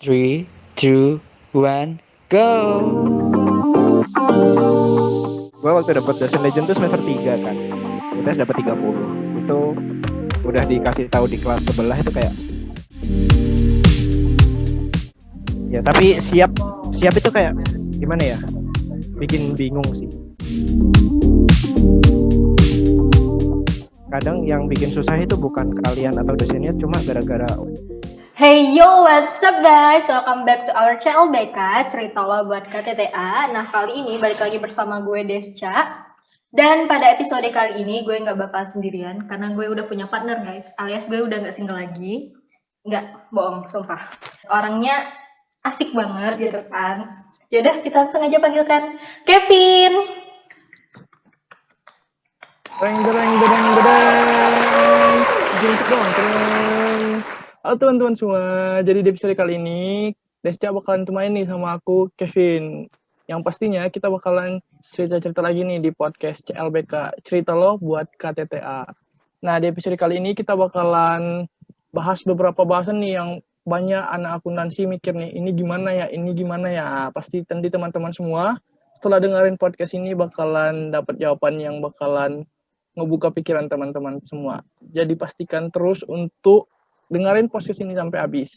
Three, two, one, go! Gue waktu dapat dosen legend tuh semester 3 kan. UTS dapat 30. Itu udah dikasih tahu di kelas sebelah itu kayak ya, tapi siap itu kayak gimana ya? Bikin bingung sih. Kadang yang bikin susah itu bukan kalian atau dosennya, cuma gara-gara Hey yo, what's up guys? Welcome back to our channel BK, cerita lo buat KTTA. Nah, kali ini balik lagi bersama gue Desca. Dan pada episode kali ini gue gak bakal sendirian, karena gue udah punya partner guys, alias gue udah gak single lagi. Nggak, bohong, sumpah. Orangnya asik banget gitu kan. Yaudah, kita langsung aja panggilkan Kevin. Jeng. Jemput dong, keren. Halo teman-teman semua, jadi di episode kali ini Desca bakalan temenin nih sama aku, Kevin. Yang pastinya kita bakalan cerita-cerita lagi nih di podcast CLBK, cerita lo buat KTTA. Nah, di episode kali ini kita bakalan bahas beberapa bahasan nih yang banyak anak akuntansi mikir nih, ini gimana ya. Pasti nanti teman-teman semua setelah dengerin podcast ini bakalan dapat jawaban yang bakalan ngebuka pikiran teman-teman semua. Jadi pastikan terus untuk dengerin podcast ini sampai habis.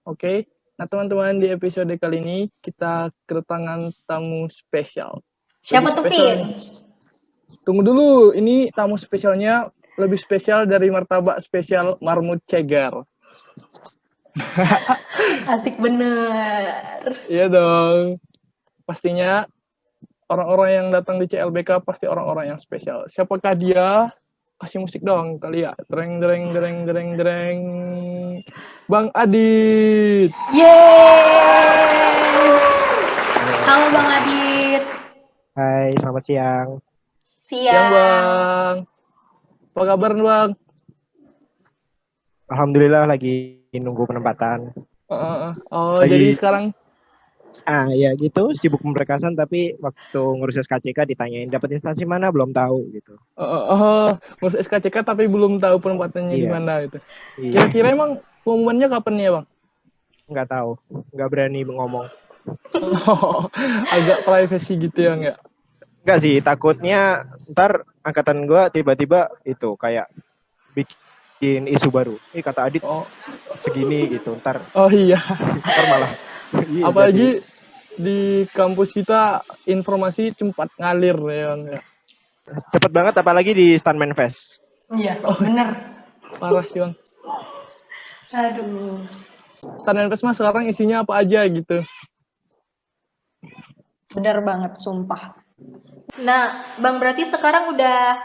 Oke? Nah, teman-teman, di episode kali ini kita kedatangan tamu spesial. Siapa tuh, Pin? Tunggu dulu, ini tamu spesialnya lebih spesial dari martabak spesial Marmut Cegar. Asik bener. Iya dong. Pastinya orang-orang yang datang di CLBK pasti orang-orang yang spesial. Siapakah dia? Kasih musik dong kali ya. Dreng. Bang Adit. Yeay! Halo Bang Adit. hai, selamat siang. Siang Bang. Apa kabar Bang? Alhamdulillah lagi nunggu penempatan. Jadi sekarang ya gitu, sibuk pemberkasan, tapi waktu ngurus SKCK ditanyain dapat instansi mana belum tahu gitu. ngurus SKCK tapi belum tahu penempatannya di mana gitu. Iya. Kira-kira emang pengumumannya kapan nih ya Bang? Nggak tahu, nggak berani ngomong. Agak privacy gitu ya nggak? Nggak sih, takutnya ntar angkatan gue tiba-tiba itu kayak bikin isu baru. Kata Adit segini gitu, ntar. Oh iya. Ntar malah. Iya, apalagi di kampus kita informasi cepat ngalir ya. Cepet banget, apalagi di Stuntman Fest. Iya, bener. Parah sih Bang. Aduh. Stuntman Fest mah sekarang isinya apa aja gitu. Bener banget, sumpah. Nah, Bang berarti sekarang udah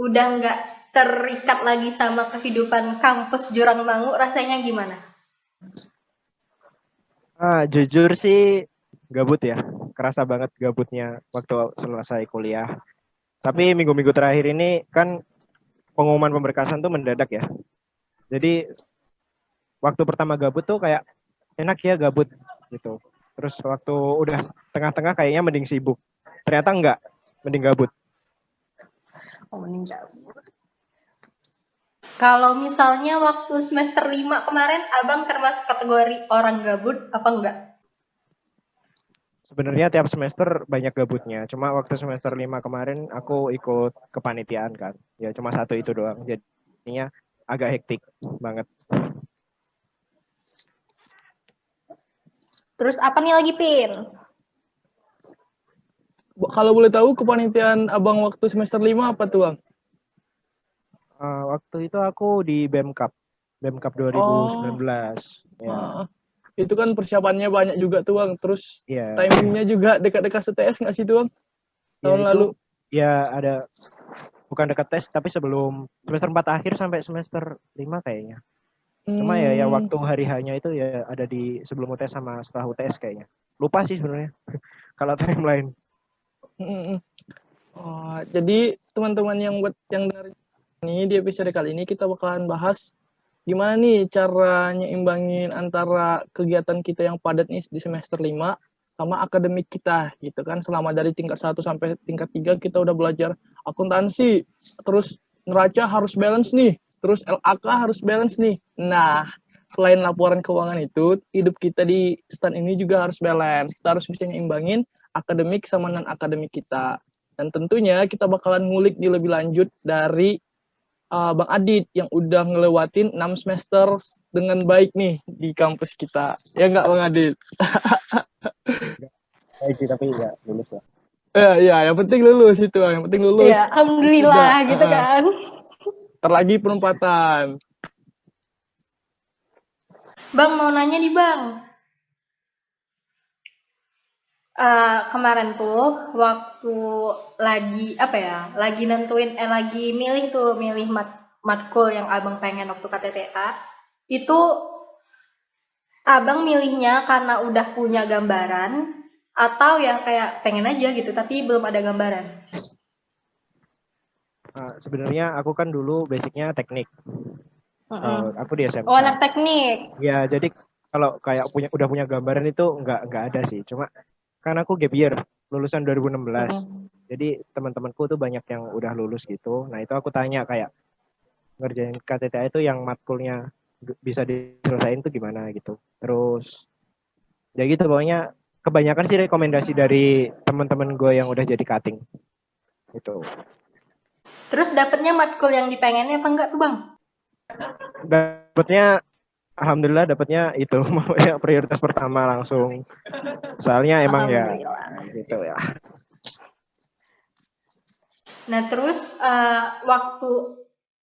udah nggak terikat lagi sama kehidupan kampus Jurang Mangu, rasanya gimana? Jujur sih gabut ya, kerasa banget gabutnya waktu selesai kuliah. Tapi minggu-minggu terakhir ini kan pengumuman pemberkasan tuh mendadak ya. Jadi waktu pertama gabut tuh kayak enak ya gabut gitu. Terus waktu udah tengah-tengah kayaknya mending sibuk. Ternyata enggak, mending gabut. Mending gabut. Kalau misalnya waktu semester 5 kemarin, Abang termasuk kategori orang gabut apa enggak? Sebenarnya tiap semester banyak gabutnya. Cuma waktu semester 5 kemarin aku ikut kepanitiaan kan. Ya cuma satu itu doang. Jadinya agak hektik banget. Terus apa nih lagi, Pin? Kalau boleh tahu kepanitiaan Abang waktu semester 5 apa tuh Bang? Waktu itu aku di BEMKAP 2019. Ya. Itu kan persiapannya banyak juga tuh Bang. Terus timingnya juga dekat-dekat STS nggak sih tuh Bang? Tahun lalu. Ya ada, bukan dekat tes, tapi sebelum semester 4 akhir sampai semester 5 kayaknya. Cuma ya waktu hari hanya itu ya ada di sebelum UTS sama setelah UTS kayaknya. Lupa sih sebenarnya kalau timeline. Jadi teman-teman yang dengar ini di episode kali ini kita bakalan bahas gimana nih cara nyimbangin antara kegiatan kita yang padat nih di semester 5 sama akademik kita gitu kan. Selama dari tingkat 1 sampai tingkat 3 kita udah belajar akuntansi, terus neraca harus balance nih, terus LAK harus balance nih. Nah, selain laporan keuangan itu, hidup kita di STAN ini juga harus balance. Kita harus bisa nyimbangin akademik sama non-akademik kita. Dan tentunya kita bakalan ngulik di lebih lanjut dari Bang Adit yang udah ngelewatin 6 semester dengan baik nih di kampus kita. Ya nggak Bang Adit? Baik sih, tapi ya lulus lah. Ya, yang penting lulus itu, yang penting lulus. Ya, alhamdulillah Udah, gitu kan. Terlagi penempatan. Bang mau nanya nih Bang. Kemarin tuh waktu lagi nentuin lagi milih matkul yang abang pengen waktu KTTA, itu abang milihnya karena udah punya gambaran atau ya kayak pengen aja gitu tapi belum ada gambaran? Sebenarnya aku kan dulu basicnya teknik. Aku di SMK. Oh, anak teknik. Ya, jadi kalau kayak udah punya gambaran itu nggak ada sih. Cuma kan aku gap year, lulusan 2016. Jadi teman-temanku tuh banyak yang udah lulus gitu. Nah, itu aku tanya kayak ngerjain KTTA itu yang matkulnya bisa diselesain tuh gimana gitu. Terus ya gitu pokoknya kebanyakan sih rekomendasi dari teman-teman gue yang udah jadi cutting. Gitu. Terus dapetnya matkul yang dipengennya apa enggak tuh Bang? Dapatnya alhamdulillah dapatnya itu ya prioritas pertama langsung. Soalnya emang ya gitu ya. Nah, terus waktu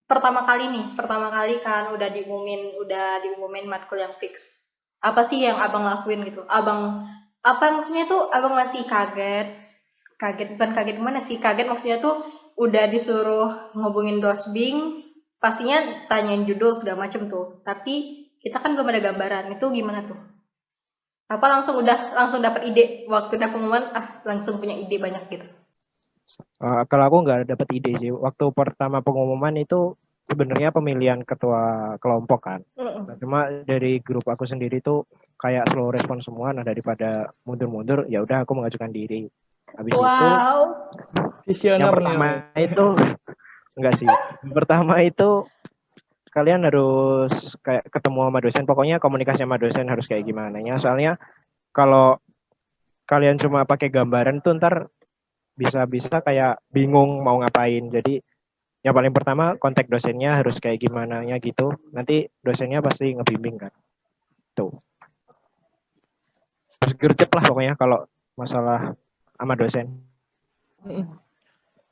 pertama kali kan udah diumumin matkul yang fix. Apa sih yang Abang lakuin gitu? Maksudnya tuh Abang masih kaget bukan kaget gimana sih? Kaget maksudnya tuh udah disuruh ngubungin dosbing, pastinya tanyain judul segala macem tuh. Tapi kita kan belum ada gambaran. Itu gimana tuh? Apa langsung dapat ide waktu udah pengumuman, langsung punya ide banyak gitu? Kalau aku nggak dapat ide sih. Waktu pertama pengumuman itu sebenarnya pemilihan ketua kelompok kan. Nah, cuma dari grup aku sendiri tuh kayak slow respon semua. Nah, daripada mundur-mundur, ya udah aku mengajukan diri. Habis itu yang pertama itu enggak sih. Yang pertama itu kalian harus kayak ketemu sama dosen. Pokoknya komunikasi sama dosen harus kayak gimana ya. Soalnya kalau kalian cuma pakai gambaran tuh ntar bisa kayak bingung mau ngapain. Jadi yang paling pertama kontak dosennya harus kayak gimana nya gitu. Nanti dosennya pasti ngebimbing kan. Tuh. Harus gercep lah pokoknya kalau masalah sama dosen.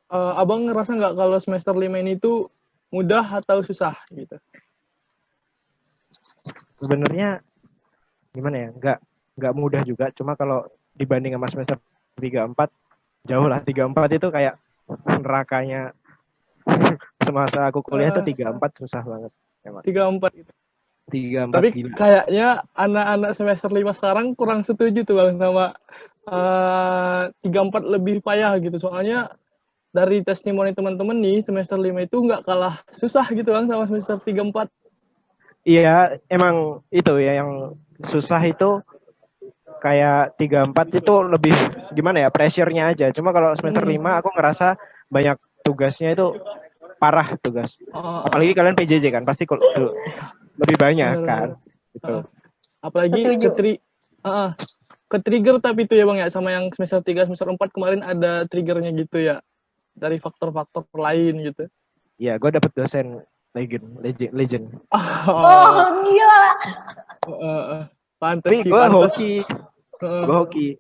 Abang ngerasa nggak kalau semester 5 ini tuh mudah atau susah gitu? Sebenarnya gimana ya? Nggak mudah juga. Cuma kalau dibanding sama semester 3-4 jauh lah. 3-4 itu kayak nerakanya. Semasa aku kuliah tuh 3-4 susah banget. 3-4 gitu. 3-4 Tapi gila. kayaknya anak-anak semester 5 sekarang kurang setuju tuh Bang sama 3-4 lebih payah gitu. Soalnya dari testimoni teman-teman nih semester 5 itu nggak kalah susah gitu Bang sama semester 3-4. Iya, emang itu ya yang susah itu kayak 3-4 itu lebih gimana ya, pressure-nya aja. Cuma kalau semester 5 aku ngerasa banyak tugasnya itu parah tugas. Apalagi kalian PJJ kan, pasti lebih banyak kan. Gitu. Apalagi ke trigger tapi itu ya Bang ya, sama yang semester 3, semester 4 kemarin ada triggernya gitu ya. Dari faktor-faktor lain gitu. Iya, gue dapet dosen legend. Oh, gila. Pantes sih, gue pantes. hoki.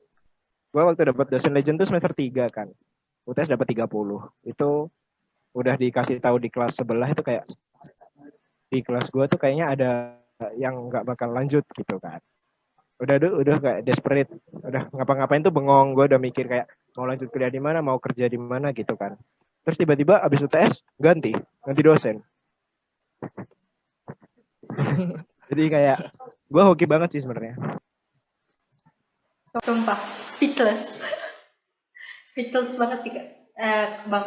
Gue waktu dapet dosen legend tuh semester 3 kan. UTS dapat 30. Itu udah dikasih tahu di kelas sebelah itu kayak di kelas gue tuh kayaknya ada yang nggak bakal lanjut gitu kan. Udah kayak desperate, udah ngapa-ngapain tuh bengong. Gue udah mikir kayak mau lanjut kuliah di mana, mau kerja di mana gitu kan. Terus tiba-tiba abis UTS ganti dosen. Jadi kayak gue hoki banget sih sebenarnya. Sumpah, speechless banget sih Bang.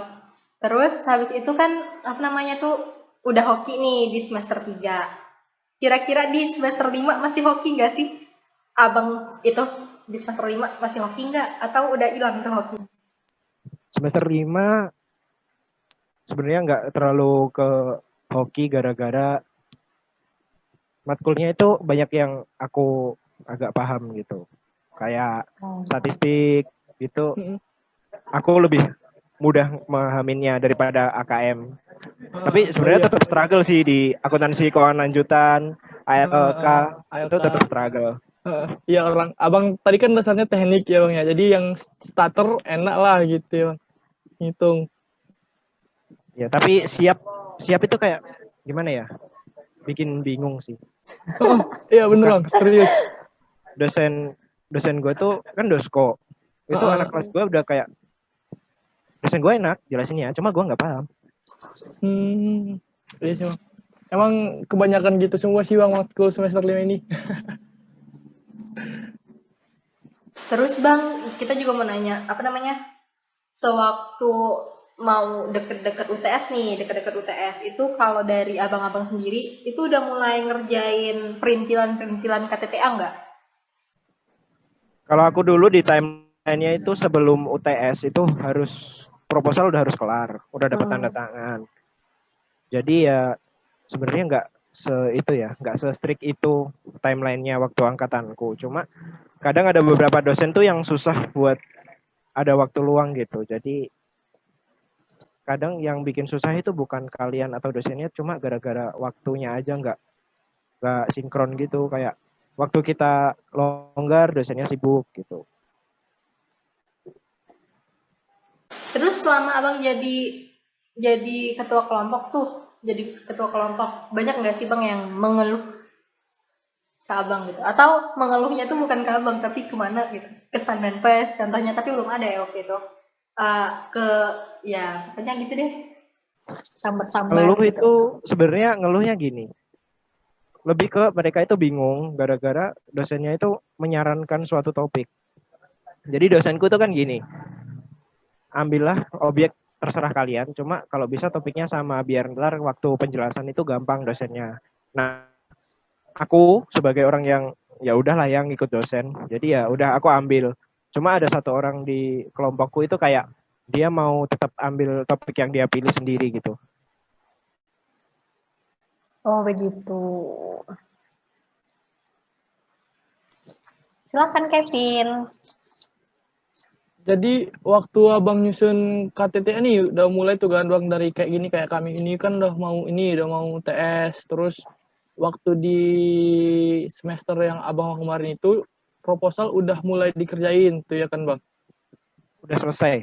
Terus habis itu kan udah hoki nih di semester 3. Kira-kira di semester 5 masih hoki nggak sih? Abang itu di semester 5 masih hoki nggak? Atau udah hilang tuh hoki? Semester 5 sebenarnya nggak terlalu ke hoki gara-gara matkulnya itu banyak yang aku agak paham gitu. Kayak statistik gitu, Mm-mm. aku lebih mudah memahaminya daripada AKM. Tapi Oh sebenarnya iya. tetap struggle sih di akuntansi keuangan lanjutan, ALK itu ALK. tetap struggle. Iya abang tadi kan dasarnya teknik ya bang ya. Jadi yang starter enak lah gitu ya bang. Ngitung. Ya, tapi siap itu kayak gimana ya? Bikin bingung sih. Iya bener Bukan bang, serius. dosen gue tuh kan dosko. Itu Heeh. anak kelas gue udah kayak dosen gue enak jelasinnya, cuma gue nggak paham. Iya sih bang. Emang kebanyakan gitu semua sih bang waktu semester 5 ini. Terus Bang, kita juga mau nanya, apa namanya? Sewaktu mau deket-deket UTS nih, deket-deket UTS itu kalau dari abang-abang sendiri itu udah mulai ngerjain perintilan-perintilan KTTA nggak? Kalau aku dulu di timeline-nya itu sebelum UTS itu harus proposal udah harus kelar, udah dapat tanda tangan. Jadi ya sebenarnya nggak se strict itu timelinenya waktu angkatanku. Cuma kadang ada beberapa dosen tuh yang susah buat ada waktu luang gitu. Jadi kadang yang bikin susah itu bukan kalian atau dosennya, cuma gara-gara waktunya aja nggak sinkron gitu. Kayak waktu kita longgar dosennya sibuk gitu. Terus selama abang jadi ketua kelompok tuh, jadi ketua kelompok, banyak nggak sih Bang yang mengeluh ke abang gitu? Atau mengeluhnya tuh bukan ke abang tapi kemana gitu? Ke Sanmenpes contohnya, tapi belum ada ya waktu itu. Ke ya pokoknya gitu deh, sambat-sambat Ngeluh gitu. itu sebenarnya ngeluhnya gini. Lebih ke mereka itu bingung gara-gara dosennya itu menyarankan suatu topik. Jadi dosenku tuh kan gini, ambillah objek terserah kalian, cuma kalau bisa topiknya sama biar ntar waktu penjelasan itu gampang dosennya. Nah, aku sebagai orang yang ya udahlah yang ikut dosen, jadi ya udah aku ambil. Cuma ada satu orang di kelompokku itu kayak dia mau tetap ambil topik yang dia pilih sendiri gitu. Oh begitu. Silakan Kevin. Jadi waktu abang nyusun KTTA nih udah mulai tuh kan bang dari kayak gini kayak kami ini kan udah mau TS terus waktu di semester yang abang kemarin itu proposal udah mulai dikerjain tuh ya kan bang? Udah selesai.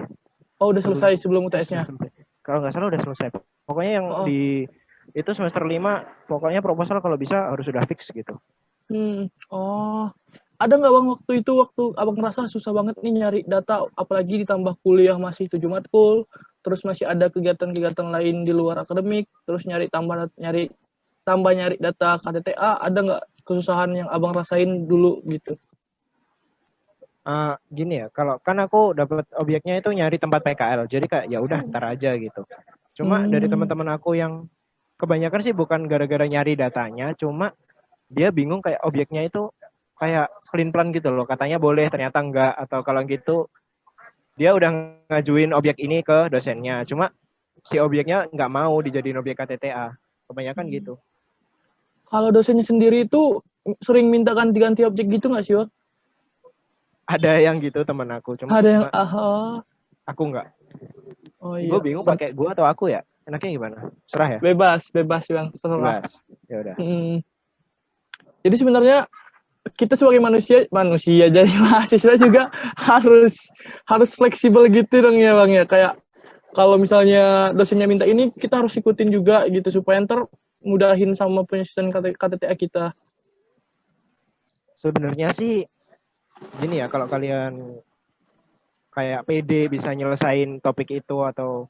Oh udah selesai sebelum UTS-nya? Kalau nggak salah udah selesai. Pokoknya yang di itu semester 5, pokoknya proposal kalau bisa harus sudah fix gitu. Oh, ada nggak bang waktu abang ngerasa susah banget nih nyari data, apalagi ditambah kuliah masih 7 matkul, terus masih ada kegiatan-kegiatan lain di luar akademik, terus nyari data KTTA, ada nggak kesusahan yang abang rasain dulu gitu? Gini ya, kalau kan aku dapat objeknya itu nyari tempat PKL, jadi kayak ya udah ntar aja gitu. Cuma dari teman-teman aku yang kebanyakan sih bukan gara-gara nyari datanya, cuma dia bingung kayak objeknya itu kayak pelin-pelan gitu loh, katanya boleh ternyata enggak, atau kalau gitu dia udah ngajuin objek ini ke dosennya, cuma si objeknya nggak mau dijadiin objek KTTA, kebanyakan gitu. Kalau dosennya sendiri itu sering minta ganti-ganti objek gitu nggak sih bang? Ada yang gitu teman aku, cuma Ada yang aku nggak. Oh Gue iya. bingung pakai gue atau aku ya, enaknya gimana? Serah ya? Bebas bang, terserah. Bebas. Ya udah. Jadi sebenarnya kita sebagai manusia jadi mahasiswa juga harus fleksibel gitu dong ya bang ya, kayak kalau misalnya dosennya minta ini kita harus ikutin juga gitu supaya ntar mudahin sama penyusunan KTTA kita. Sebenarnya sih gini ya, kalau kalian kayak pede bisa nyelesain topik itu atau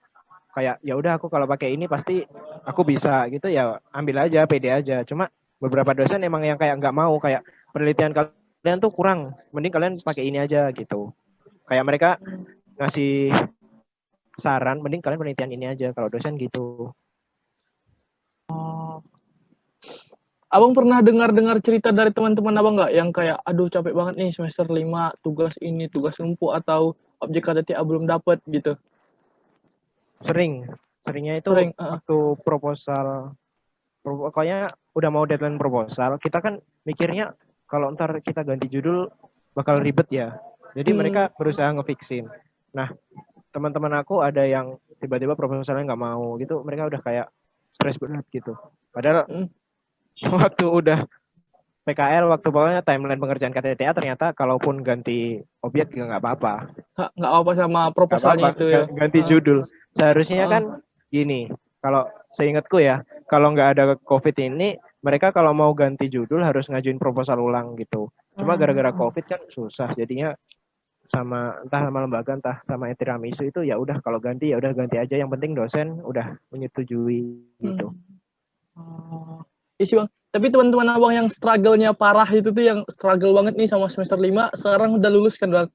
kayak ya udah aku kalau pakai ini pasti aku bisa gitu ya, ambil aja, pede aja. Cuma beberapa dosen emang yang kayak nggak mau, kayak penelitian kalian tuh kurang, mending kalian pakai ini aja gitu. Kayak mereka ngasih saran, mending kalian penelitian ini aja kalau dosen gitu. Abang pernah dengar cerita dari teman-teman abang nggak yang kayak aduh capek banget nih semester 5 tugas ini tugas numpuk atau objek KTTA belum dapat gitu? Seringnya itu Sering, waktu proposal, pokoknya udah mau deadline proposal, kita kan mikirnya kalau ntar kita ganti judul bakal ribet ya. Jadi mereka berusaha ngefixin. Nah, teman-teman aku ada yang tiba-tiba proposalnya nggak mau gitu, mereka udah kayak stres berat gitu. Padahal waktu udah PKL, waktu pokoknya timeline pengerjaan KTTA ternyata kalaupun ganti objek juga nggak apa-apa. Nggak apa sama Nggak proposalnya apa-apa, itu ya. ganti judul. Seharusnya kan gini, kalau seingatku ya, kalau nggak ada COVID ini, mereka kalau mau ganti judul harus ngajuin proposal ulang gitu. Cuma gara-gara COVID kan susah, jadinya sama entah sama lembaga entah sama Tiramisu itu ya udah kalau ganti ya udah ganti aja, yang penting dosen udah menyetujui gitu. Iya sih Bang. Tapi teman-teman Abang yang struggle-nya parah itu tuh yang struggle banget nih sama semester 5 sekarang udah lulus kan Bang?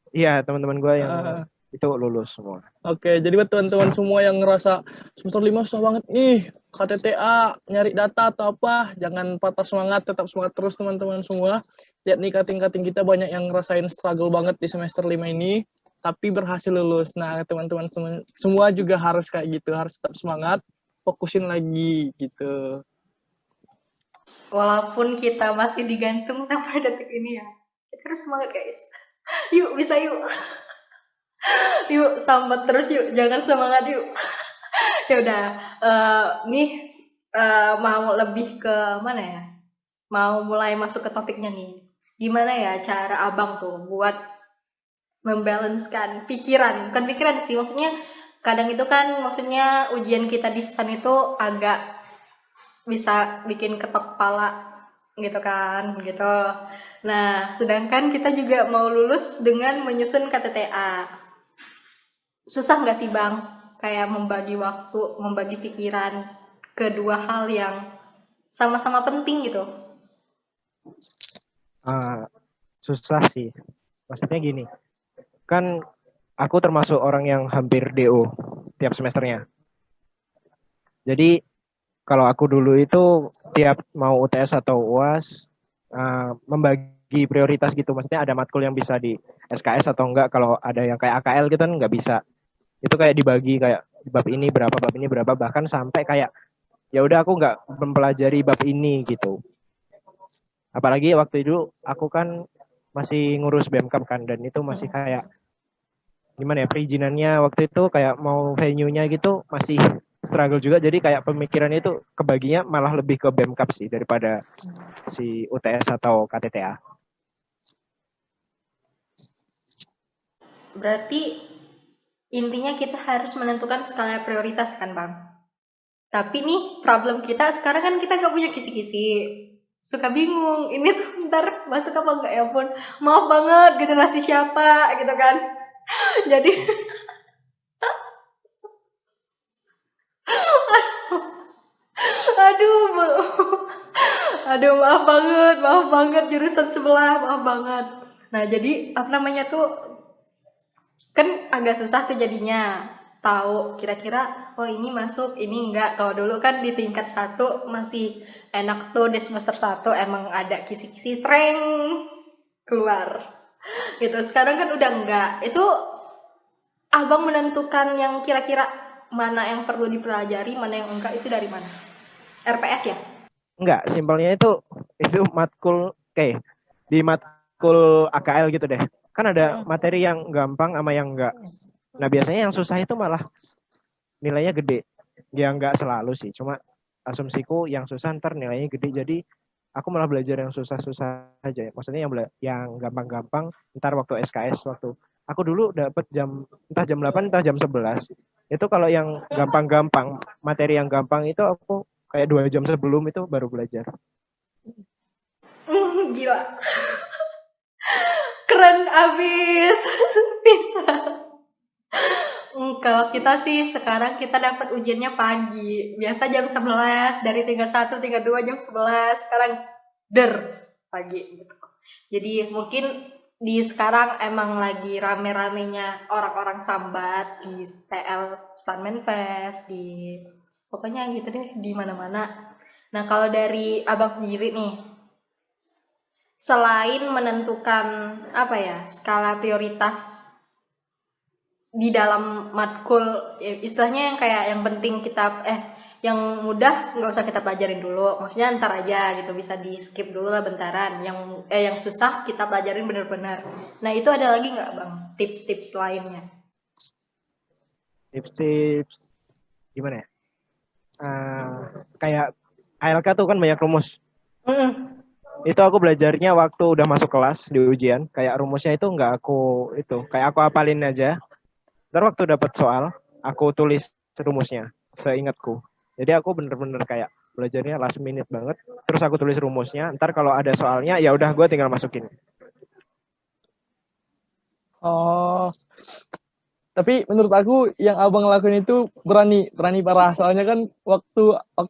Iya, teman-teman gue yang itu lulus semua. Oke, jadi buat teman-teman semua yang ngerasa semester 5 susah banget nih, KTTA, nyari data atau apa, jangan patah semangat, tetap semangat terus teman-teman semua. Lihat nih kating-kating kita banyak yang ngerasain struggle banget di semester 5 ini, tapi berhasil lulus. Nah, teman-teman semua juga harus kayak gitu, harus tetap semangat, fokusin lagi gitu. Walaupun kita masih digantung sampai detik ini ya, kita harus semangat guys. Yuk, bisa yuk. Yuk, sambat terus yuk, jangan semangat yuk. Ya udah, nih mau lebih ke mana ya? Mau mulai masuk ke topiknya nih. Gimana ya cara abang tuh buat membalancekan pikiran, bukan pikiran sih, maksudnya kadang itu kan maksudnya ujian kita di STAN itu agak bisa bikin ketok kepala gitu kan gitu. Nah, sedangkan kita juga mau lulus dengan menyusun KTTA. Susah nggak sih Bang? Kayak membagi waktu, membagi pikiran kedua hal yang sama-sama penting gitu. Susah sih. Maksudnya gini, kan aku termasuk orang yang hampir DO tiap semesternya. Jadi kalau aku dulu itu tiap mau UTS atau UAS membagi prioritas gitu. Maksudnya ada matkul yang bisa di SKS atau enggak. Kalau ada yang kayak AKL gitu kan nggak bisa. Itu kayak dibagi kayak bab ini berapa, bahkan sampai kayak ya udah aku nggak mempelajari bab ini gitu. Apalagi waktu itu aku kan masih ngurus BMKAM kan, dan itu masih kayak gimana ya, perizinannya waktu itu kayak mau venue-nya gitu masih struggle juga, jadi kayak pemikirannya itu kebaginya malah lebih ke BMKAM sih daripada si UTS atau KTTA. Berarti intinya kita harus menentukan skala prioritas kan Bang. Tapi nih problem kita sekarang kan kita gak punya kisi-kisi. Suka bingung, ini tuh ntar masuk apa enggak, ya ampun. Maaf banget generasi siapa gitu kan. Jadi aduh maaf banget jurusan sebelah, maaf banget. Nah, jadi apa namanya tuh kan agak susah tuh jadinya tahu kira-kira oh ini masuk ini enggak. Kalau dulu kan di tingkat 1 masih enak tuh, di semester 1 emang ada kisi-kisi treng keluar gitu. Sekarang kan udah enggak. Itu abang menentukan yang kira-kira mana yang perlu dipelajari, mana yang enggak, itu dari mana? RPS ya? Enggak, simpelnya itu matkul kayak di matkul AKL gitu deh. Kan ada materi yang gampang sama yang enggak. Nah, biasanya yang susah itu malah nilainya gede. Ya enggak selalu sih, cuma asumsiku yang susah ntar nilainya gede. Jadi aku malah belajar yang susah-susah aja. Maksudnya yang gampang-gampang ntar waktu SKS, waktu aku dulu dapat entah jam 8 entah jam 11. Itu kalau yang gampang-gampang, materi yang gampang itu aku kayak 2 jam sebelum itu baru belajar. Gila. Keren abis. Bisa. Kalau kita sih sekarang kita dapat ujiannya pagi. Biasa jam 11 dari tingkat 1, tingkat 2 jam 11. Sekarang pagi gitu. Jadi mungkin di sekarang emang lagi rame-ramenya orang-orang sambat di TL STAN Manifest, di pokoknya gitu deh, di mana-mana. Nah, kalau dari abang sendiri nih, selain menentukan apa ya, skala prioritas di dalam matkul, istilahnya yang kayak yang penting kita Yang mudah nggak usah kita pelajarin dulu, maksudnya ntar aja gitu, bisa di skip dulu lah bentaran. Yang susah kita pelajarin bener-bener. Nah itu ada lagi nggak bang tips-tips lainnya? Tips-tips gimana ya? Kayak ALK tuh kan banyak rumus. Itu aku belajarnya waktu udah masuk kelas di ujian. Kayak rumusnya itu nggak kayak aku hafalin aja. Ntar waktu dapat soal, aku tulis rumusnya seingatku. Jadi aku bener-bener kayak belajarnya last minute banget. Terus aku tulis rumusnya. Ntar kalau ada soalnya, ya udah gue tinggal masukin. Oh, tapi menurut aku yang abang lakuin itu berani parah. Soalnya kan waktu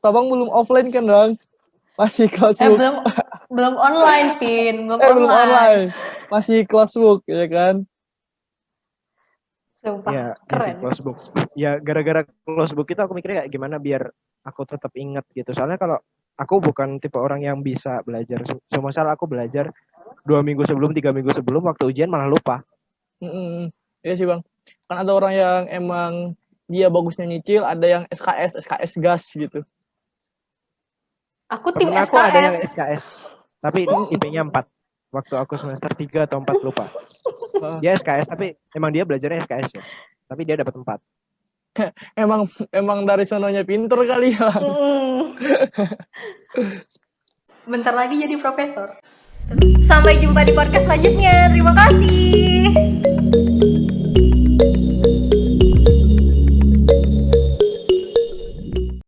abang belum offline kan bang, masih closebook. Belum online, Pin. Belum online, masih closebook ya kan. Sumpah, Ya, keren. closebook. Ya gara-gara closebook itu aku mikirnya kayak gimana biar aku tetap ingat gitu. Soalnya kalau aku bukan tipe orang yang bisa belajar. Cuma salah aku belajar 2 minggu sebelum, 3 minggu sebelum, waktu ujian malah lupa. Iya sih bang. Kan ada orang yang emang dia bagusnya nyicil, ada yang SKS gas gitu. Aku tim Temen SKS. aku ada yang SKS. Tapi IP-nya 4. Waktu aku semester 3 atau 4 lupa. Dia SKS tapi emang dia belajarnya SKS ya. Tapi dia dapat 4. Emang dari sononya pinter kali ya. Bentar lagi jadi profesor. Sampai jumpa di podcast selanjutnya. Terima kasih.